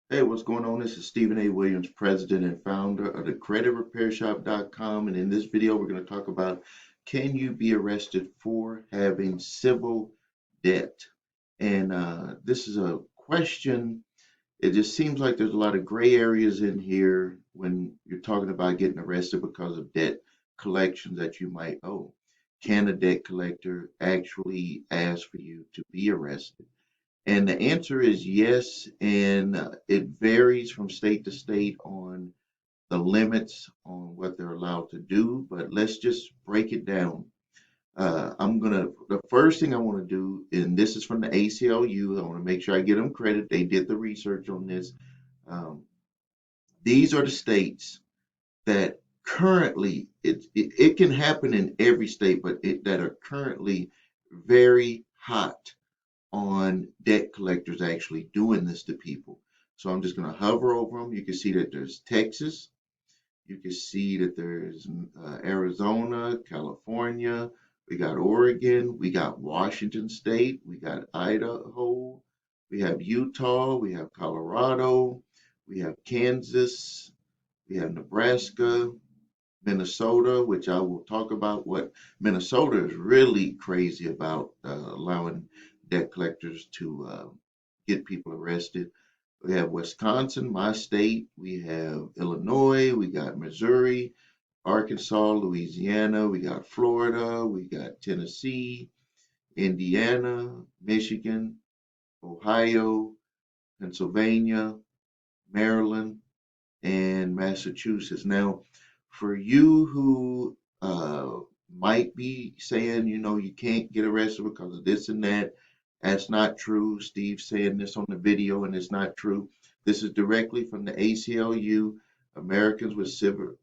Hey, what's going on? This is Stephen A. Williams, president and founder of the creditrepairshop.com. And in this video, we're going to talk about, can you be arrested for having civil debt? And this is a question. It just seems like there's a lot of gray areas in here when you're talking about getting arrested because of debt collections that you might owe. Can a debt collector actually ask for you to be arrested? And the answer is yes, and it varies from state to state on the limits on what they're allowed to do. But let's just break it down. The first thing I want to do, and this is from the ACLU, I want to make sure I give them credit. They did the research on this. Um, these are the states that currently, it can happen in every state, but that are currently very hot on debt collectors actually doing this to people. So I'm just going to hover over them. You can see that there's Texas. You can see that there's Arizona, California. We got Oregon. We got Washington State. We got Idaho. We have Utah. We have Colorado. We have Kansas. We have Nebraska, Minnesota, which I will talk about what Minnesota is really crazy about allowing debt collectors to get people arrested. We have Wisconsin, my state. We have Illinois. We got Missouri, Arkansas, Louisiana. We got Florida. We got Tennessee, Indiana, Michigan, Ohio, Pennsylvania, Maryland, and Massachusetts. Now, for you who might be saying, you can't get arrested because of this and that, that's not true. Steve's saying this on the video, and it's not true. This is directly from the ACLU, Americans with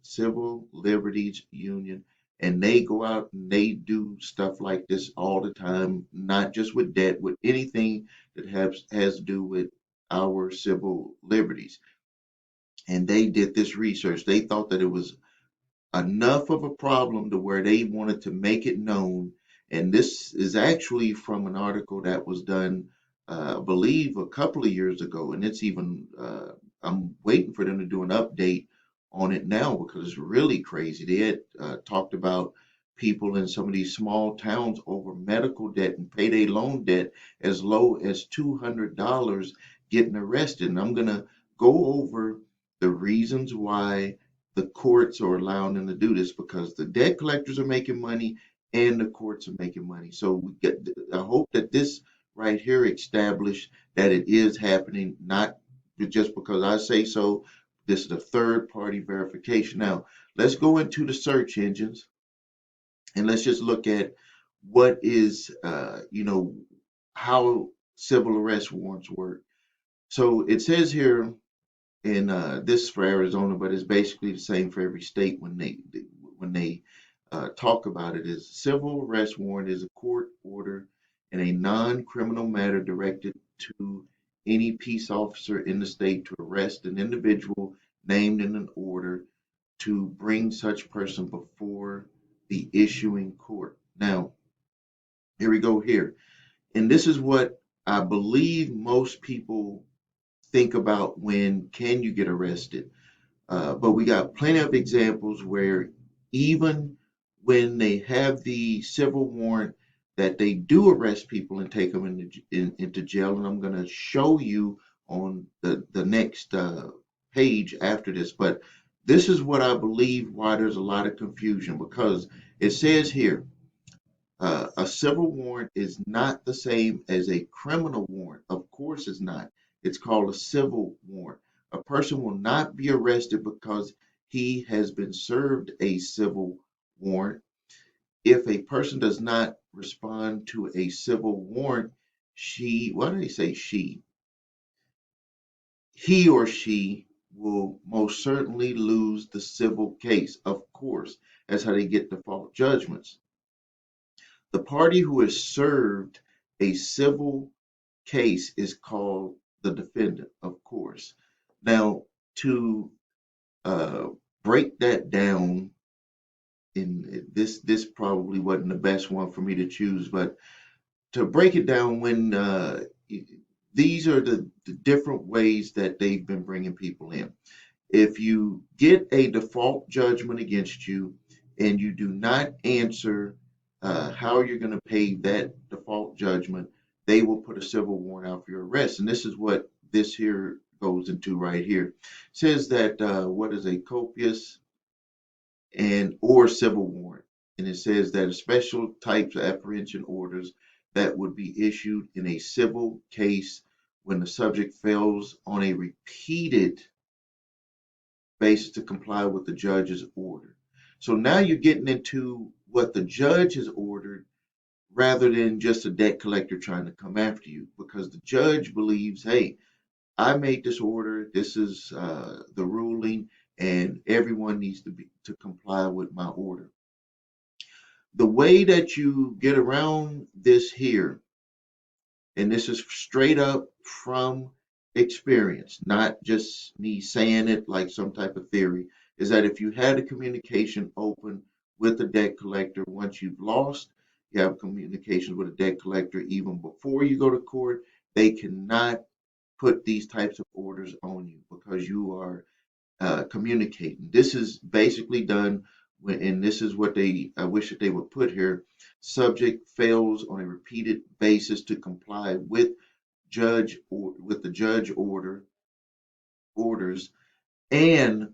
Civil Liberties Union, and they go out and they do stuff like this all the time, not just with debt, with anything that has to do with our civil liberties. And they did this research. They thought that it was enough of a problem to where they wanted to make it known. And this is actually from an article that was done, I believe, a couple of years ago. And it's even, I'm waiting for them to do an update on it now because it's really crazy. They had talked about people in some of these small towns over medical debt and payday loan debt as low as $200 getting arrested. And I'm going to go over the reasons why the courts are allowing them to do this because the debt collectors are making money and the courts are making money. So I hope that this right here established that it is happening, not just because I say so. This is a third party verification. Now, let's go into the search engines and let's just look at what is, how civil arrest warrants work. So it says here, and this is for Arizona, but it's basically the same for every state when they talk about it. Is civil arrest warrant is a court order in a non-criminal matter directed to any peace officer in the state to arrest an individual named in an order to bring such person before the issuing court. Now, here we go here. And this is what I believe most people think about when can you get arrested. But we got plenty of examples where even when they have the civil warrant, that they do arrest people and take them into jail. And I'm going to show you on the next page after this. But this is what I believe why there's a lot of confusion because it says here a civil warrant is not the same as a criminal warrant. Of course, it's not. It's called a civil warrant. A person will not be arrested because he has been served a civil warrant. If a person does not respond to a civil warrant, why do they say she? He or she will most certainly lose the civil case. Of course, that's how they get default judgments. The party who is served a civil case is called the defendant, of course. Now, to uh, break that down, in this probably wasn't the best one for me to choose, but to break it down, when these are the different ways that they've been bringing people in. If you get a default judgment against you and you do not answer how you're going to pay that default judgment, they will put a civil warrant out for your arrest. And this is what this here goes into right here. It says that what is a copious and or civil warrant. And it says that special types of apprehension orders that would be issued in a civil case when the subject fails on a repeated basis to comply with the judge's order. So now you're getting into what the judge has ordered rather than just a debt collector trying to come after you, because the judge believes, hey, I made this order, this is the ruling, and everyone needs to comply with my order. The way that you get around this here, and this is straight up from experience, not just me saying it like some type of theory, is that if you had a communication open with the debt collector once you've lost, you have communications with a debt collector even before you go to court, they cannot put these types of orders on you because you are communicating. This is basically done when, and this is what I wish that they would put here. Subject fails on a repeated basis to comply with the judge orders and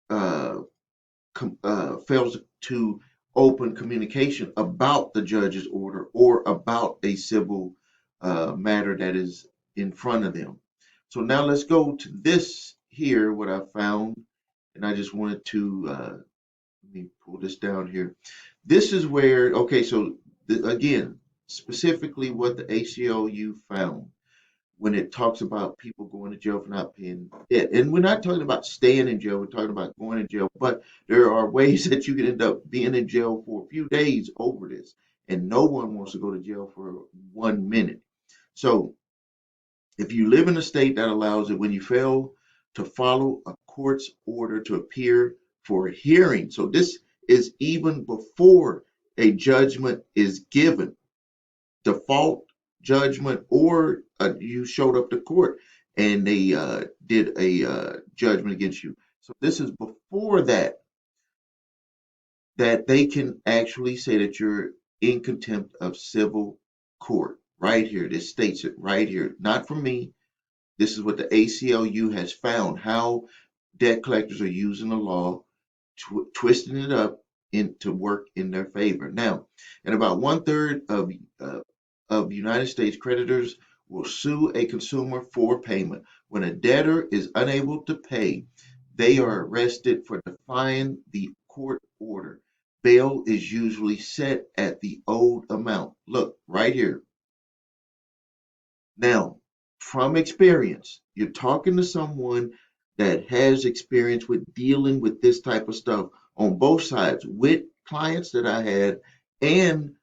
uh, fails to open communication about the judge's order or about a civil matter that is in front of them. So now let's go to this here, what I found, and I just wanted to let me pull this down here. This is where, okay, so again, specifically what the ACLU found when it talks about people going to jail for not paying debt. And we're not talking about staying in jail, we're talking about going to jail, but there are ways that you can end up being in jail for a few days over this. And no one wants to go to jail for 1 minute. So if you live in a state that allows it, when you fail to follow a court's order to appear for a hearing, so this is even before a judgment is given, default judgment, or you showed up to court and they did a judgment against you. So this is before that they can actually say that you're in contempt of civil court. Right here, this states it right here, not from me. This is what the ACLU has found, how debt collectors are using the law, twisting it up to work in their favor. Now, and about 1/3 of United States creditors will sue a consumer for payment. When a debtor is unable to pay, they are arrested for defying the court order. Bail is usually set at the owed amount. Look, right here. Now, from experience, you're talking to someone that has experience with dealing with this type of stuff on both sides, with clients that I had and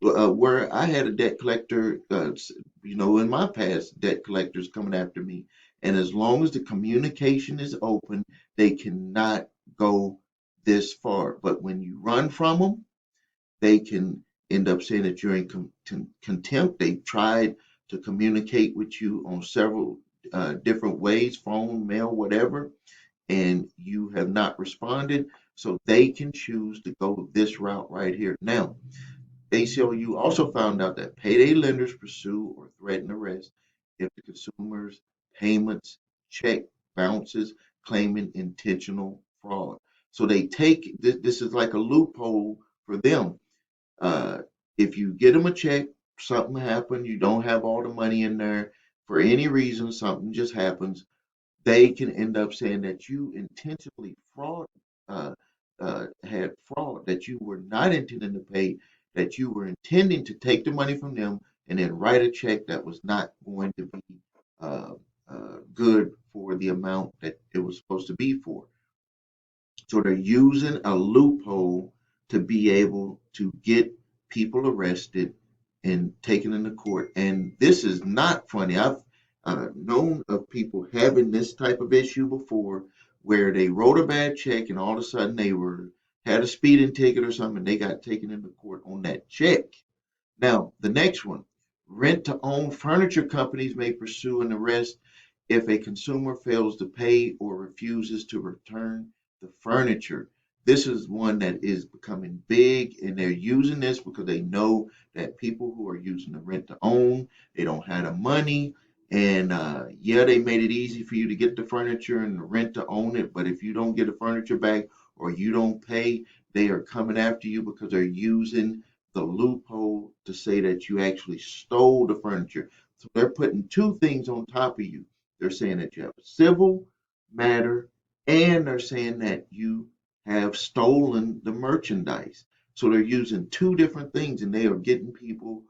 where I had a debt collector, in my past, debt collectors coming after me. And as long as the communication is open, they cannot go this far. But when you run from them, they can end up saying that you're in contempt. They've tried to communicate with you on several different ways, phone, mail, whatever, and you have not responded. So they can choose to go this route right here. Now, ACLU also found out that payday lenders pursue or threaten arrest if the consumer's payments check bounces, claiming intentional fraud. So they take this is like a loophole for them. uh, if you get them a check, something happened, you don't have all the money in there for any reason, something just happens, they can end up saying that you intentionally uh, had fraud, that you were not intending to pay, that you were intending to take the money from them and then write a check that was not going to be uh, good for the amount that it was supposed to be for. So they're using a loophole to be able to get people arrested and taken into court. And this is not funny. I've known of people having this type of issue before where they wrote a bad check and all of a sudden they had a speeding ticket or something and they got taken into court on that check. Now, the next one, Rent-to-own furniture companies may pursue an arrest if a consumer fails to pay or refuses to return the furniture. This is one that is becoming big, and they're using this because they know that people who are using the rent to own, they don't have the money. And yeah, they made it easy for you to get the furniture and the rent to own it. But if you don't get the furniture back or you don't pay, they are coming after you because they're using the loophole to say that you actually stole the furniture. So they're putting two things on top of you. They're saying that you have a civil matter, and they're saying that you have stolen the merchandise. So they're using two different things, and they are getting people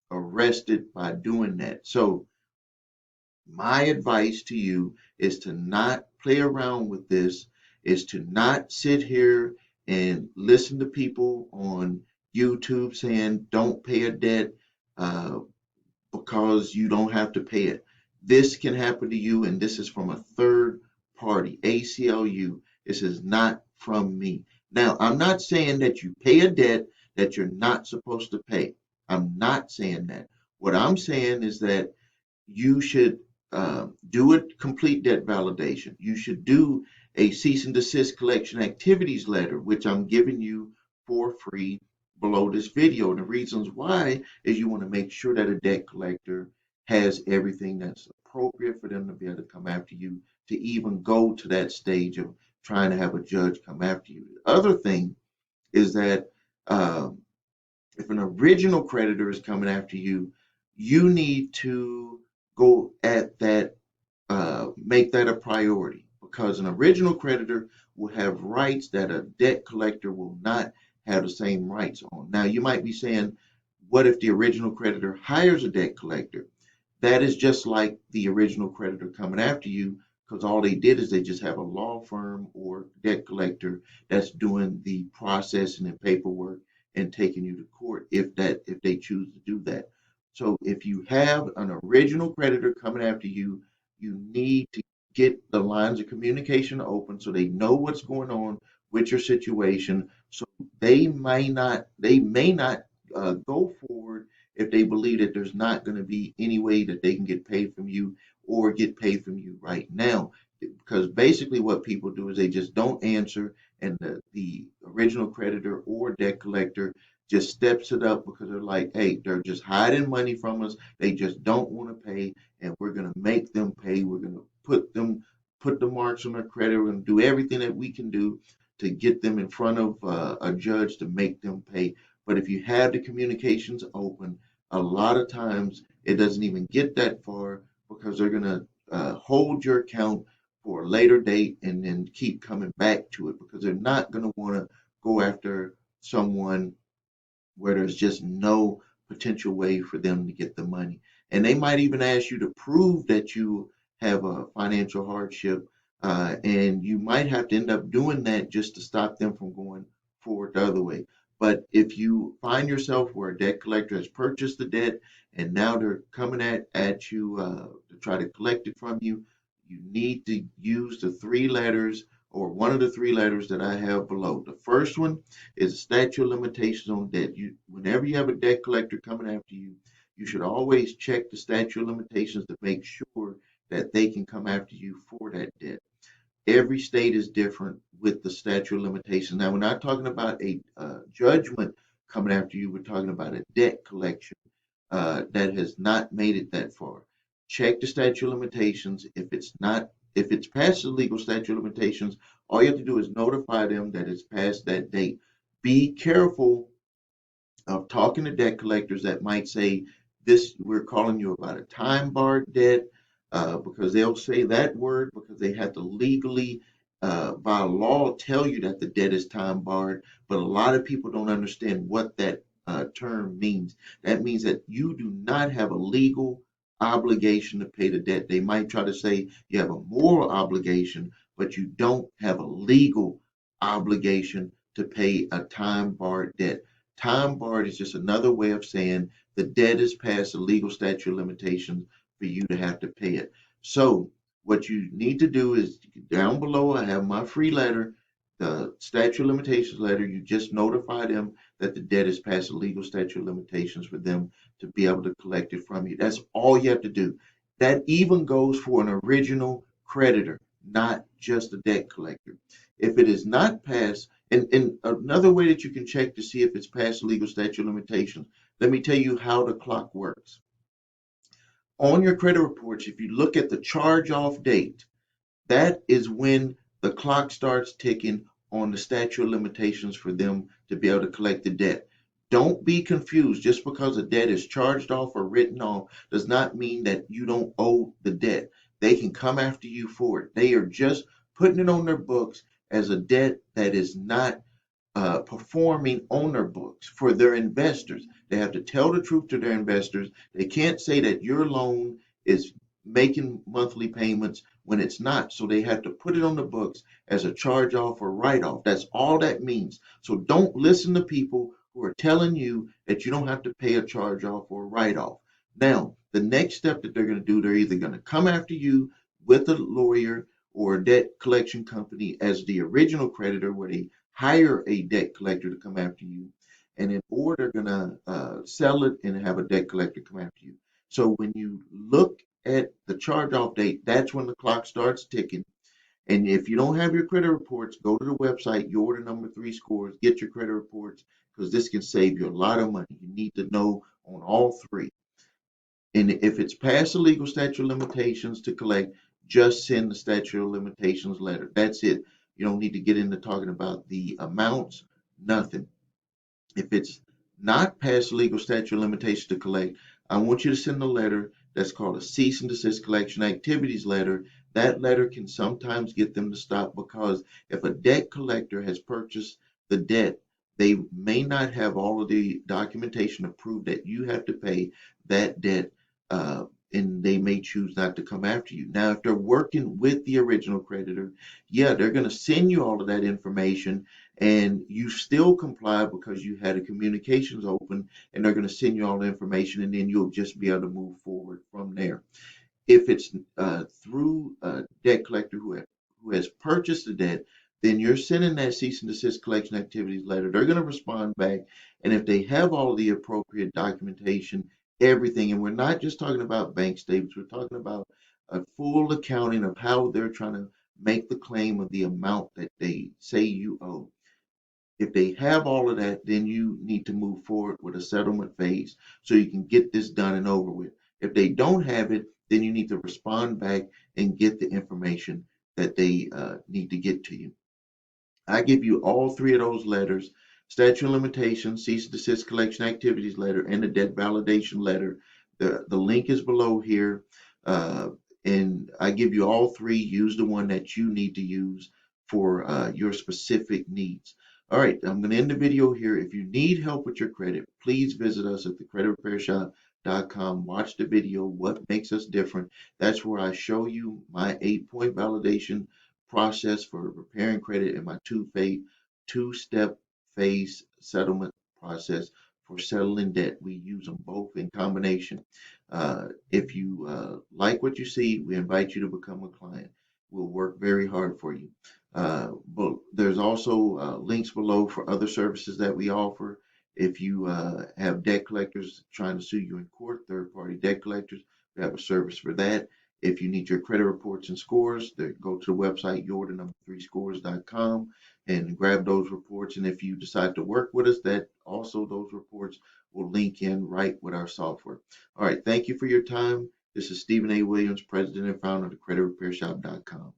arrested by doing that. So my advice to you is to not play around with this, is to not sit here and listen to people on YouTube saying don't pay a debt uh, because you don't have to pay it. This can happen to you, and this is from a third party, ACLU. This is not from me. Now, I'm not saying that you pay a debt that you're not supposed to pay. I'm not saying that. What I'm saying is that you should do a complete debt validation. You should do a cease and desist collection activities letter, which I'm giving you for free below this video. And the reasons why is you want to make sure that a debt collector has everything that's appropriate for them to be able to come after you, to even go to that stage of trying to have a judge come after you. The other thing is that um, if an original creditor is coming after you, you need to go at that, make that a priority, because an original creditor will have rights that a debt collector will not have the same rights on. Now, you might be saying, what if the original creditor hires a debt collector? That is just like the original creditor coming after you, because all they did is they just have a law firm or debt collector that's doing the processing and paperwork and taking you to court if they choose to do that. So if you have an original creditor coming after you, you need to get the lines of communication open so they know what's going on with your situation. So they may not go forward if they believe that there's not going to be any way that they can get paid from you or get paid from you right now. Because basically what people do is they just don't answer, and the original creditor or debt collector just steps it up because they're like, hey, they're just hiding money from us. They just don't want to pay, and we're going to make them pay. We're going to put the marks on their credit. We're going to do everything that we can do to get them in front of a judge to make them pay. But if you have the communications open, a lot of times it doesn't even get that far because they're going to hold your account for a later date and then keep coming back to it because they're not going to want to go after someone where there's just no potential way for them to get the money. And they might even ask you to prove that you have a financial hardship, and you might have to end up doing that just to stop them from going forward the other way. But if you find yourself where a debt collector has purchased the debt and now they're coming at you to try to collect it from you, you need to use the three letters or one of the three letters that I have below. The first one is a statute of limitations on debt. Whenever you have a debt collector coming after you, you should always check the statute of limitations to make sure that they can come after you for that debt. Every state is different with the statute of limitations. Now, we're not talking about a judgment coming after you. We're talking about a debt collection that has not made it that far. Check the statute of limitations. If it's past the legal statute of limitations, all you have to do is notify them that it's past that date. Be careful of talking to debt collectors that might say this, we're calling you about a time barred debt, because they'll say that word because they have to legally, by law, tell you that the debt is time barred. But a lot of people don't understand what that term means. That means that you do not have a legal obligation to pay the debt. They might try to say you have a moral obligation, but you don't have a legal obligation to pay a time barred debt. Time barred is just another way of saying the debt is past the legal statute of limitations for you to have to pay it. So what you need to do is down below, I have my free letter the statute of limitations letter, you just notify them that the debt is past the legal statute of limitations for them to be able to collect it from you. That's all you have to do. That even goes for an original creditor, not just a debt collector. If it is not passed, and another way that you can check to see if it's past the legal statute of limitations, let me tell you how the clock works. On your credit reports, if you look at the charge off date, that is when the clock starts ticking on the statute of limitations for them to be able to collect the debt. Don't be confused. Just because a debt is charged off or written off does not mean that you don't owe the debt. They can come after you for it. They are just putting it on their books as a debt that is not performing on their books for their investors. They have to tell the truth to their investors. They can't say that your loan is making monthly payments when it's not. So they have to put it on the books as a charge off or write off. That's all that means. So don't listen to people who are telling you that you don't have to pay a charge off or a write off. Now, the next step that they're going to do, they're either going to come after you with a lawyer or a debt collection company as the original creditor, where they hire a debt collector to come after you, and in order they're going to sell it and have a debt collector come after you. So when you look at the charge off date, that's when the clock starts ticking. And if you don't have your credit reports, go to the website, your order number 3 scores, get your credit reports, because this can save you a lot of money. You need to know on all 3. And if it's past the legal statute of limitations to collect, just send the statute of limitations letter. That's it. You don't need to get into talking about the amounts, nothing. If it's not past the legal statute of limitations to collect, I want you to send a letter that's called a cease and desist collection activities letter. That letter can sometimes get them to stop, because if a debt collector has purchased the debt, they may not have all of the documentation to prove that you have to pay that debt, and they may choose not to come after you. Now, if they're working with the original creditor, yeah, they're going to send you all of that information, and you still comply because you had a communications open, and they're going to send you all the information, and then you'll just be able to move forward from there. If it's through a debt collector who has purchased the debt, then you're sending that cease and desist collection activities letter. They're going to respond back, and if they have all the appropriate documentation, everything, and we're not just talking about bank statements, we're talking about a full accounting of how they're trying to make the claim of the amount that they say you owe. If they have all of that, then you need to move forward with a settlement phase so you can get this done and over with. If they don't have it, then you need to respond back and get the information that they need to get to you. I give you all 3 of those letters: statute of limitations, cease and desist collection activities letter, and the debt validation letter. The link is below here. And I give you all 3. Use the one that you need to use for your specific needs. All right, I'm going to end the video here. If you need help with your credit, please visit us at thecreditrepairshop.com. Watch the video, What Makes Us Different. That's where I show you my 8-point validation process for repairing credit and my two-step phase settlement process for settling debt. We use them both in combination. If you like what you see, we invite you to become a client. We'll work very hard for you. But there's also links below for other services that we offer. If you have debt collectors trying to sue you in court, third-party debt collectors, we have a service for that. If you need your credit reports and scores, go to the website, yourorder3scores.com, and grab those reports. And if you decide to work with us, that also those reports will link in right with our software. All right, thank you for your time. This is Stephen A. Williams, President and Founder of thecreditrepairshop.com.